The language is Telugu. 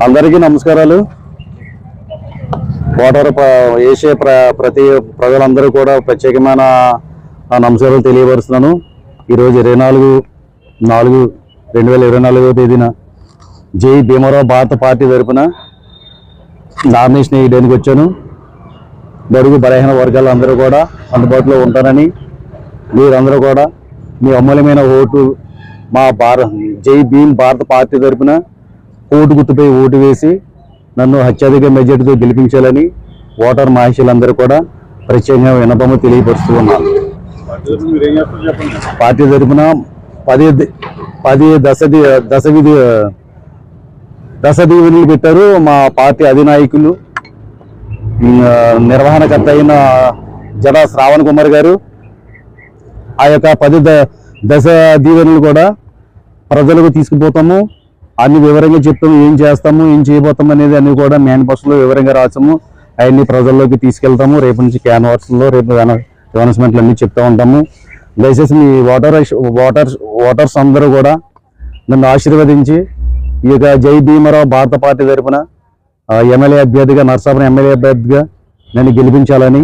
అందరికీ నమస్కారాలు. ఓటర్ వేసే ప్రతి ప్రజలందరూ కూడా ప్రత్యేకమైన నమస్కారాలు తెలియపరుస్తున్నాను. ఈరోజు 24/4/2024 తేదీన జై భీమరావు భారత పార్టీ తరఫున నామినేషన్ వేయడానికి వచ్చాను. బడుగు బలహీన వర్గాలు అందరూ కూడా అందుబాటులో ఉంటారని, మీరందరూ కూడా మీ అమూల్యమైన ఓటు మా జై భీమ్ భారత పార్టీ తరఫున ఓటు గుర్తుపై ఓటు వేసి నన్ను అత్యధిక మెజార్టీతో గెలిపించాలని ఓటర్ మహిళలందరూ కూడా ప్రత్యేకంగా విన్నపము తెలియపరుస్తూ ఉన్నాను. పార్టీ తరఫున 10 దశ దీవెనలు పెట్టారు మా పార్టీ అధినాయకులు, నిర్వహణకర్త అయిన జడా శ్రావణ్ కుమార్ గారు. ఆ యొక్క 10 దశ దీవెనలు కూడా ప్రజలకు తీసుకుపోతాము, అన్ని వివరంగా చెప్తాము, ఏం చేస్తాము, ఏం చేయబోతాము అనేది అన్ని కూడా మేనిఫెస్టోలో వివరంగా రాసాము. అవన్నీ ప్రజల్లోకి తీసుకెళ్తాము. రేపు నుంచి క్యాన్వాస్లో రేపు అనౌన్స్మెంట్లు అన్నీ చెప్తూ ఉంటాము. దయచేసి మీ ఓటర్స్ అందరూ కూడా నన్ను ఆశీర్వదించి ఈ యొక్క జై భీమరావు భారత పార్టీ తరఫున ఎమ్మెల్యే అభ్యర్థిగా, నర్సాపురం ఎమ్మెల్యే అభ్యర్థిగా నన్ను గెలిపించాలని